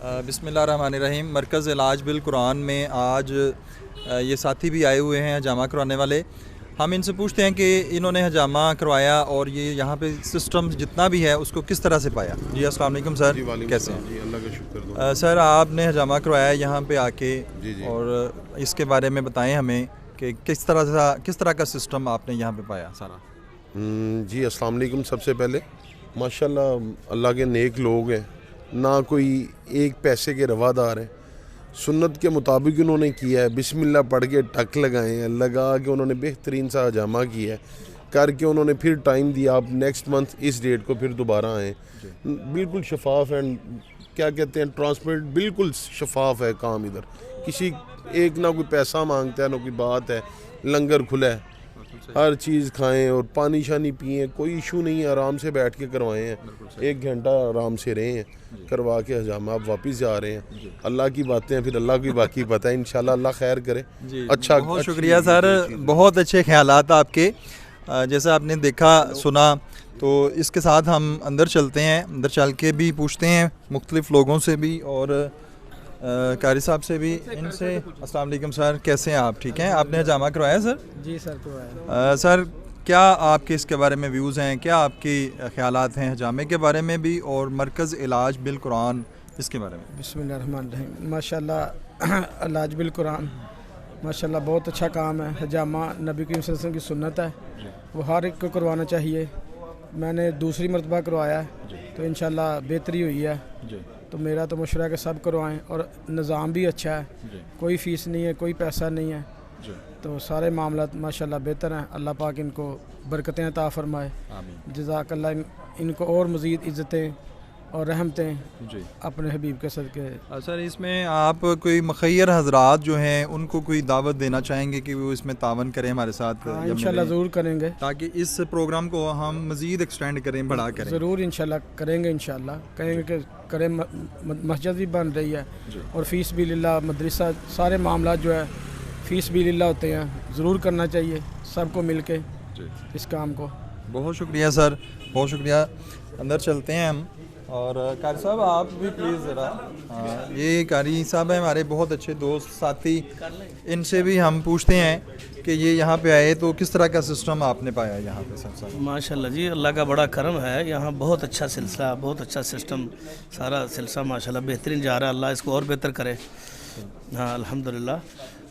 बिस्मिल्लाहिर्रहमानिर्रहीम। मरकज़ इलाज बिल कुरान में आज ये साथी भी आए हुए हैं हजामा करवाने वाले। हम इनसे पूछते हैं कि इन्होंने हजामा करवाया और ये यहाँ पे सिस्टम जितना भी है उसको किस तरह से पाया। जी अस्सलाम वालेकुम सर, कैसे हैं? जी अल्लाह का शुक्र। सर आपने हजामा करवाया यहाँ पे आके जी। और इसके बारे में बताएं हमें कि किस तरह का सिस्टम आपने यहाँ पे पाया सारा। जी अस्सलाम वालेकुम। सबसे पहले माशाल्लाह अल्लाह के नेक लोग हैं, ना कोई एक पैसे के रवादार हैं। सुन्नत के मुताबिक उन्होंने किया है, बिस्मिल्लाह पढ़ के टक लगाए हैं, लगा के उन्होंने बेहतरीन सा हजामा किया है, करके उन्होंने फिर टाइम दिया, आप नेक्स्ट मंथ इस डेट को फिर दोबारा आएँ। बिल्कुल शफाफ एंड क्या कहते हैं ट्रांसपेरेंट, बिल्कुल शफाफ है काम। इधर किसी एक ना कोई पैसा मांगता है ना कोई बात है, लंगर खुला है, हर चीज़ खाएं और पानी शानी पिएँ, कोई इशू नहीं है। आराम से बैठ के करवाए हैं, 1 घंटा आराम से रहे हैं, करवा के हजामा आप वापस जा रहे हैं। अल्लाह की बातें हैं, फिर अल्लाह की बाकी पता है। इंशाल्लाह अल्लाह खैर करे। अच्छा, बहुत शुक्रिया सर, बहुत अच्छे ख्यालात आपके। जैसा आपने देखा सुना, तो इसके साथ हम अंदर चलते हैं, अंदर चल के भी पूछते हैं मुख्तलिफ़ लोगों से भी और कारी साहब से भी। इनसे अस्सलाम वालेकुम सर, कैसे हैं आप? ठीक हैं? आपने हजामा करवाया सर? जी सर करवाया। सर क्या आपके इसके बारे में व्यूज़ हैं, क्या आपके ख्यालात हैं हजामे के बारे में भी और मरकज़ इलाज बिल कुरान इसके बारे में? बिस्मिल्लाहिर्रहमानिर्रहीम। माशाल्लाह इलाज बिल कुरान माशाल्लाह बहुत अच्छा काम है। हजामा नबी करीम सल्लल्लाहु अलैहि वसल्लम की सुन्नत है, वो हर एक को करवाना चाहिए। मैंने दूसरी मरतबा करवाया है तो इंशाल्लाह बेहतरी हुई है। तो मेरा तो मशवरा है कि सब करवाएं और निज़ाम भी अच्छा है, कोई फ़ीस नहीं है, कोई पैसा नहीं है, तो सारे मामला माशाल्लाह बेहतर हैं। अल्लाह पाक इनको बरकतें अता फरमाए, जज़ाकल्लाह, इनको और मज़ीद इज़्ज़तें और रहमतें अपने हबीब के सदके। सर इसमें आप कोई मुखय्यर हजरात जो हैं उनको कोई दावत देना चाहेंगे कि वो इसमें तावन करें हमारे साथ? हाँ, इंशाल्लाह ज़रूर करेंगे, ताकि इस प्रोग्राम को हम मज़ीद एक्सटेंड करें, बड़ा करें। ज़रूर इंशाल्लाह करेंगे, इंशाल्लाह कहेंगे कि करें। मस्जिद भी बन रही है और फ़ीस भी लिल्लाह, मदरसा, सारे मामला जो है फ़ीस भी लिल्लाह होते हैं। ज़रूर करना चाहिए सबको मिल के इस काम को। बहुत शुक्रिया सर, बहुत शुक्रिया। अंदर चलते हैं हम। और कारी साहब आप भी प्लीज़ ज़रा। ये कारी साहब हैं हमारे बहुत अच्छे दोस्त साथी, इनसे भी हम पूछते हैं कि ये यहाँ पे आए तो किस तरह का सिस्टम आपने पाया यहाँ पे? सर माशाल्लाह जी, अल्लाह का बड़ा करम है, यहाँ बहुत अच्छा सिलसिला, बहुत अच्छा सिस्टम, सारा सिलसिला माशाल्लाह बेहतरीन जा रहा है। अल्लाह इसको और बेहतर करे। हाँ अल्हम्दुलिल्लाह,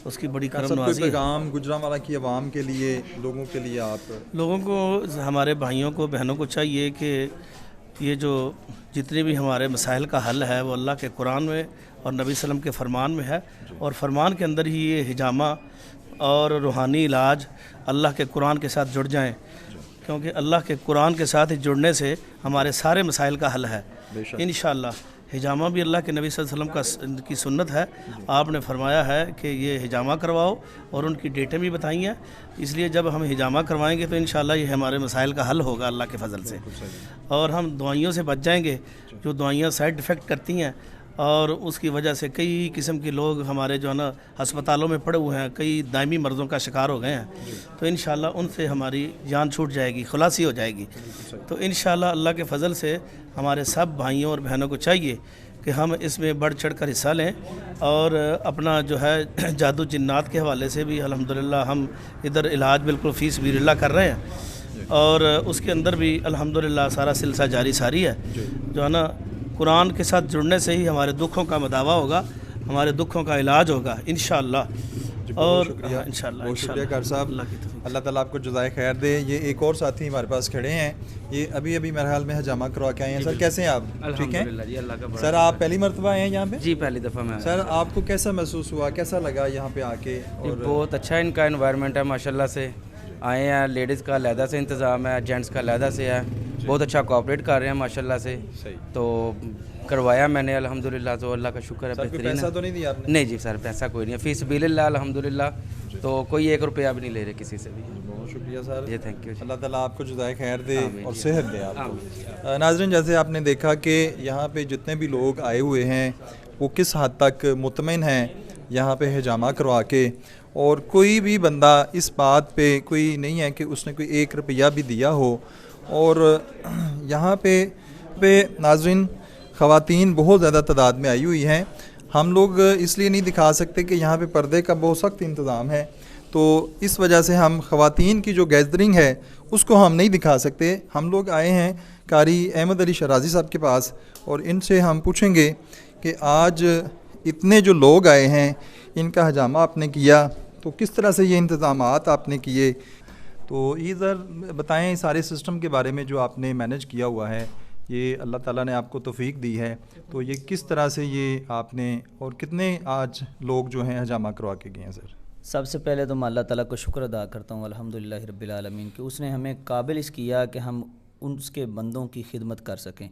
उसकी बड़ी करम नवाज़ी है। पैगाम गुजरांवाला की आवाम के लिए, लोगों के लिए, आप लोगों को, हमारे भाइयों को, बहनों को चाहिए कि ये जो जितने भी हमारे मसाइल का हल है वो अल्लाह के कुरान में और नबी सल्लम के फ़रमान में है, और फ़रमान के अंदर ही ये हिजामा और रूहानी इलाज अल्लाह के कुरान के साथ जुड़ जाएं, क्योंकि अल्लाह के कुरान के साथ ही जुड़ने से हमारे सारे मसाइल का हल है इंशाअल्लाह। हिजामा भी अल्लाह के नबी सल्लल्लाहु अलैहि वसल्लम की सुन्नत है। आपने फरमाया है कि ये हिजामा करवाओ और उनकी डेटें भी बताई हैं, इसलिए जब हम हिजामा करवाएंगे तो इंशाअल्लाह ये हमारे मसाइल का हल होगा अल्लाह के फजल से, और हम दवाइयों से बच जाएंगे जो दवाइयाँ साइड इफ़ेक्ट करती हैं, और उसकी वजह से कई किस्म के लोग हमारे जो है ना अस्पतालों में पड़े हुए हैं, कई दायमी मर्ज़ों का शिकार हो गए हैं। तो इंशाअल्लाह उनसे हमारी जान छूट जाएगी, खुलासी हो जाएगी। तो इंशाअल्लाह अल्लाह के फ़ज़ल से हमारे सब भाइयों और बहनों को चाहिए कि हम इसमें बढ़ चढ़ कर हिस्सा लें, और अपना जो है जादू जिन्नात के हवाले से भी अल्हम्दुलिल्लाह हम इधर इलाज बिल्कुल फ़ीस बिल्ला कर रहे हैं, और उसके अंदर भी अल्हम्दुलिल्लाह सारा सिलसिला जारी सारी है। जो है ना कुरान के साथ जुड़ने से ही हमारे दुखों का मदावा होगा, हमारे दुखों का इलाज होगा इंशाअल्लाह। और इंशाअल्लाह बहुत शुक्रिया कार साहब, अल्लाह ताला आपको जज़ाए खैर दे। ये एक और साथी हमारे पास खड़े हैं, ये अभी मेरे हाल में हजामा करवा के आए हैं। सर कैसे हैं आप? ठीक हैं सर, आप पहली मरतबा आए हैं यहाँ पे? जी पहली दफ़ा मैं। सर आपको कैसा महसूस हुआ, कैसा लगा यहाँ पे आके? और बहुत अच्छा इनका एनवायरनमेंट है माशाल्लाह से। आए हैं, लेडीज़ का अलहदा से इंतज़ाम है, जेंट्स का अलहदा से है, बहुत अच्छा कोऑपरेट कर रहे हैं माशाल्लाह से। तो करवाया मैंने अल्हम्दुलिल्लाह, तो अल्लाह का शुक्र है। बेहतरीन। पैसा तो नहीं दिया आपने? नहीं जी सर, पैसा कोई नहीं है, फ़ीस बिल्लाह अल्हम्दुलिल्लाह, तो कोई 1 रुपया भी नहीं ले रहे किसी से भी। बहुत शुक्रिया सर जी, थैंक यू। अल्लाह ताला आपको जज़ाए खैर दे और सेहत दे आपको। नाज़रीन, जैसे आपने देखा कि यहाँ पे जितने भी लोग आए हुए हैं वो किस हद तक मुतमिन हैं यहाँ पे हिजामा करवा के, और कोई भी बंदा इस बात पे कोई नहीं है कि उसने कोई 1 रुपया भी दिया हो। और यहाँ पे नाज़रीन ख़वातीन बहुत ज़्यादा तादाद में आई हुई हैं। हम लोग इसलिए नहीं दिखा सकते कि यहाँ पे पर्दे का बहुत सख्त इंतज़ाम है, तो इस वजह से हम ख़वातीन की जो गैदरिंग है उसको हम नहीं दिखा सकते। हम लोग आए हैं कारी अहमद अली शराजी साहब के पास और इनसे हम पूछेंगे कि आज इतने जो लोग आए हैं इनका हजामा आपने किया तो किस तरह से ये इंतज़ामात आपने किए, तो इधर बताएं सारे सिस्टम के बारे में जो आपने मैनेज किया हुआ है, ये अल्लाह ताला ने आपको तौफीक दी है, तो ये किस तरह से ये आपने और कितने आज लोग जो हैं हजामा करवा के गए हैं सर? सबसे पहले तो मैं अल्लाह ताला को शुक्र अदा करता हूँ अल्हम्दुलिल्लाह रब्बिल आलमीन कि उसने हमें काबिल इस किया कि हम उसके बंदों की खिदमत कर सकें।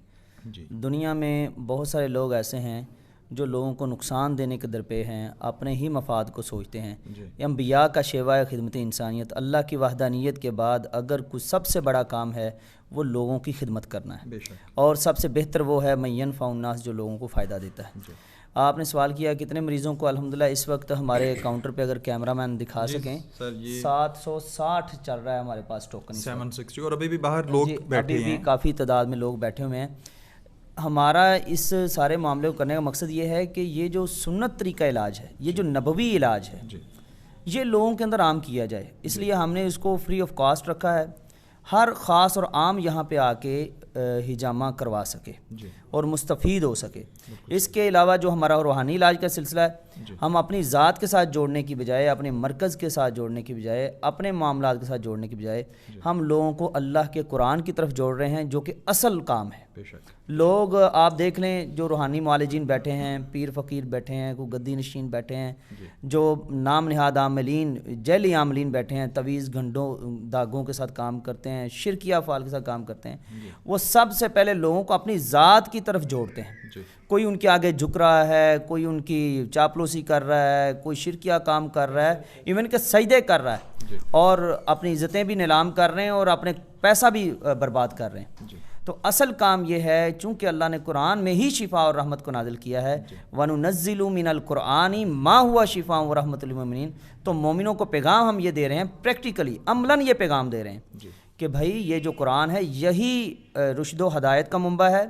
जी। दुनिया में बहुत सारे लोग ऐसे हैं जो लोगों को नुकसान देने के दरपे हैं, अपने ही मफाद को सोचते हैं। अंबिया का शेवा खिदमत इंसानियत, अल्लाह की वहदानियत के बाद अगर कुछ सबसे बड़ा काम है वो लोगों की खिदमत करना है, और सबसे बेहतर वो है मय्यन फ़ाउन्नास, जो लोगों को फ़ायदा देता है। आपने सवाल किया कितने मरीज़ों को, अल्हम्दुलिल्लाह इस वक्त हमारे काउंटर पे अगर कैमरामैन दिखा सकें 760 चल रहा है हमारे पास टोकन 760, और अभी भी बाहर लोग बैठे अभी भी काफ़ी तादाद में लोग बैठे हुए हैं। हमारा इस सारे मामले को करने का मकसद ये है कि ये जो सुन्नत तरीका इलाज है, ये जो नबवी इलाज है, ये लोगों के अंदर आम किया जाए, इसलिए हमने इसको फ्री ऑफ कॉस्ट रखा है। हर ख़ास और आम यहाँ पे आके हिजामा करवा सके और मुस्तफ़ीद हो सके। इसके अलावा जो हमारा रूहानी इलाज का सिलसिला है, हम अपनी ज़ात के साथ जोड़ने की बजाय, अपने मरकज़ के साथ जोड़ने की बजाय, अपने मामलात के साथ जोड़ने की बजाय हम लोगों को अल्लाह के कुरान की तरफ जोड़ रहे हैं, जो कि असल काम है। लोग आप देख लें जो रूहानी मुआलिजीन बैठे हैं, पीर फ़कीर बैठे हैं, कोई गद्दी नशीन बैठे हैं, जो नाम नहाद आमलीन, जैली आमलीन बैठे हैं, तवीज़ घंटों धागों के साथ काम करते हैं, शिरकिया फ़ाल के साथ काम करते हैं, वो सबसे पहले लोगों को अपनी ज़ात की तरफ जोड़ते हैं। कोई उनके आगे झुक रहा है, कोई उनकी चापलूसी कर रहा है, कोई शिरकिया काम कर रहा है, इवन के सजदे कर रहा है, और अपनी इज़्ज़तें भी नीलाम कर रहे हैं और अपने पैसा भी बर्बाद कर रहे हैं। तो असल काम ये है, चूँकि अल्लाह ने कुरान में ही शिफा और रहमत को नाजिल किया है, वनुनज़्ज़िलु मिनल कुरानी मा हुआ शिफा व रहमतुल लिल मोमिनीन, तो मोमिनों को पैगाम हम ये दे रहे हैं, प्रैक्टिकली अमलन ये पैगाम दे रहे हैं कि भाई ये जो कुरान है यही रुशदो हदायत का मुंबा है,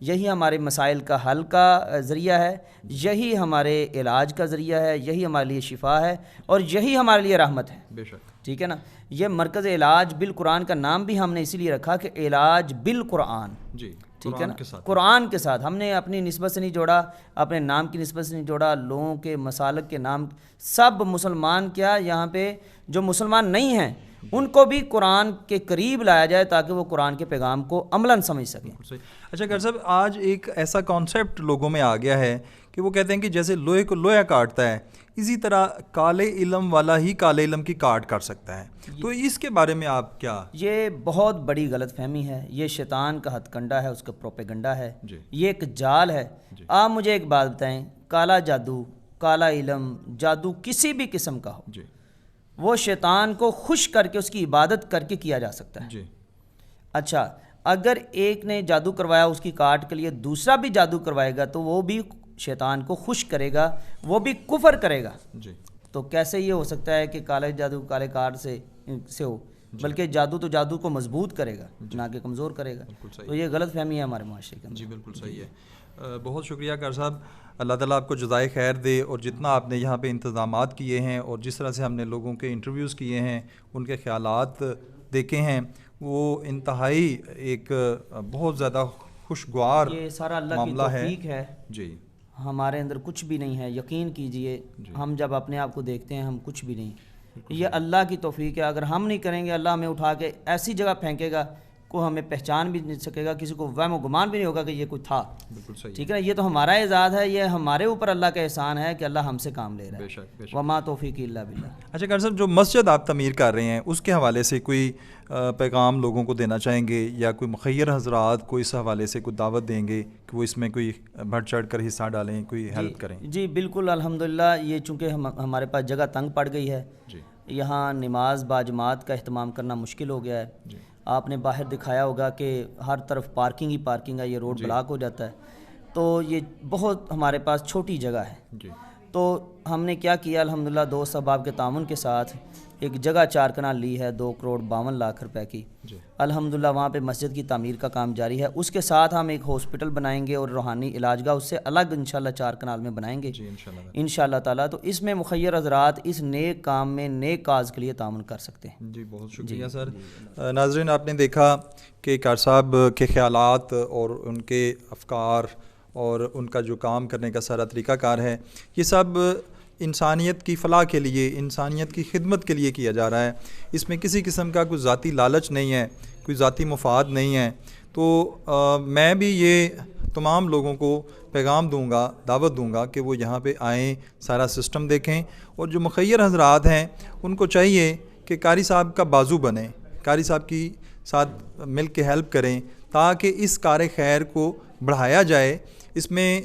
यही हमारे मसाइल का हल का ज़रिया है, यही हमारे इलाज का ज़रिया है, यही हमारे लिए शिफा है और यही हमारे लिए रहमत है। बेशक, ठीक है ना। ये मरकज़ इलाज बिल कुरान का नाम भी हमने इसीलिए रखा कि इलाज बिल कुरान, ठीक है ना, कुरान के साथ। हमने अपनी निस्बत से नहीं जोड़ा, अपने नाम की निस्बत से नहीं जोड़ा, लोगों के मसालक के नाम। सब मुसलमान, क्या यहाँ पे जो मुसलमान नहीं हैं उनको भी कुरान के करीब लाया जाए ताकि वो कुरान के पैगाम को अमलन समझ सकें। अच्छा गर साहब, आज एक ऐसा कॉन्सेप्ट लोगों में आ गया है कि वो कहते हैं कि जैसे लोहे को लोहा काटता है, इसी तरह काले इल्म वाला ही काले इल्म की काट कर सकता है, तो इसके बारे में आप क्या? ये बहुत बड़ी गलत फहमी है, ये शैतान का हथकंडा है, उसका प्रोपेगंडा है, ये एक जाल है। आप मुझे एक बात बताएं, काला जादू, काला इल्म, जादू किसी भी किस्म का हो, वो शैतान को खुश करके उसकी इबादत करके किया जा सकता है। अच्छा, अगर एक ने जादू करवाया उसकी काट के लिए, दूसरा भी जादू करवाएगा तो वो भी शैतान को खुश करेगा, वो भी कुफर करेगा। तो कैसे ये हो सकता है कि काले जादू काले काट से हो, बल्कि जादू तो जादू को मजबूत करेगा ना कि कमज़ोर करेगा। तो ये गलत फहमी है हमारे माशरे के अंदर। जी बिल्कुल सही है। बहुत शुक्रिया कार साहब, अल्लाह ताला आपको जज़ाए खैर दे, और जितना आपने यहाँ पे इंतज़ामात किए हैं और जिस तरह से हमने लोगों के इंटरव्यूज़ किए हैं, उनके ख़यालात देखे हैं, वो इंतहाई एक बहुत ज़्यादा खुशगवार ये सारा अल्लाह की तौफीक है जी। हमारे अंदर कुछ भी नहीं है, यकीन कीजिए। हम जब अपने आप को देखते हैं हम कुछ भी नहीं, ये अल्लाह की तौफीक है। अगर हम नहीं करेंगे, अल्लाह हमें उठा के ऐसी जगह फेंकेगा को हमें पहचान भी नहीं सकेगा, किसी को वहम गुमान भी नहीं होगा कि ये कोई था। बिल्कुल सही, ठीक है ना। ये तो हमारा एजाज़ है, ये हमारे ऊपर अल्लाह का एहसान है कि अल्लाह हमसे काम ले रहा है। बेशक, वमा तौफीक इल्ला बिल्लाह। अच्छा कार साहब, जो मस्जिद आप तमीर कर रहे हैं उसके हवाले से कोई पैगाम लोगों को देना चाहेंगे, या कोई मुखय्यर हजरात को इस हवाले से कोई दावत देंगे कि वो इसमें कोई बढ़ चढ़ कर हिस्सा डालें, कोई हेल्प करें? जी बिल्कुल, अल्हम्दुलिल्लाह। ये चूँकि हमारे पास जगह तंग पड़ गई है, यहाँ नमाज बाजमात का अहतमाम करना मुश्किल हो गया है। आपने बाहर दिखाया होगा कि हर तरफ पार्किंग ही पार्किंग है, ये रोड ब्लॉक हो जाता है। तो ये बहुत हमारे पास छोटी जगह है। तो हमने क्या किया, अल्हम्दुलिल्लाह दोस्त अहबाब के तामुन के साथ ایک جگہ 4 کنال لی ہے 2,52,00,000 روپے کی. الحمدللہ وہاں پہ مسجد کی تعمیر کا کام جاری ہے. اس کے ساتھ ہم ایک ہاسپٹل بنائیں گے اور روحانی علاج گاہ اس سے الگ انشاءاللہ 4 کنال میں بنائیں گے انشاءاللہ تعالیٰ. تو اس میں مخیر حضرات اس نیک کام میں نیک کاز کے لیے تعاون کر سکتے ہیں. جی بہت شکریہ سر. ناظرین آپ نے دیکھا کہ کار صاحب کے خیالات اور ان کے افکار اور ان کا جو کام کرنے کا سارا طریقہ کار ہے یہ سب انسانیت کی فلاح کے لیے، انسانیت کی خدمت کے لیے کیا جا رہا ہے. اس میں کسی قسم کا کوئی ذاتی لالچ نہیں ہے، کوئی ذاتی مفاد نہیں ہے. تو میں بھی یہ تمام لوگوں کو پیغام دوں گا، دعوت دوں گا کہ وہ یہاں پہ آئیں، سارا سسٹم دیکھیں. اور جو مخیر حضرات ہیں ان کو چاہیے کہ قاری صاحب کا بازو بنیں، قاری صاحب کی ساتھ مل کے ہیلپ کریں تاکہ اس کار خیر کو بڑھایا جائے، اس میں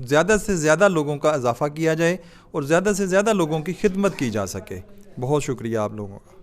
زیادہ سے زیادہ لوگوں کا اضافہ کیا جائے اور زیادہ سے زیادہ لوگوں کی خدمت کی جا سکے. بہت شکریہ آپ لوگوں کا.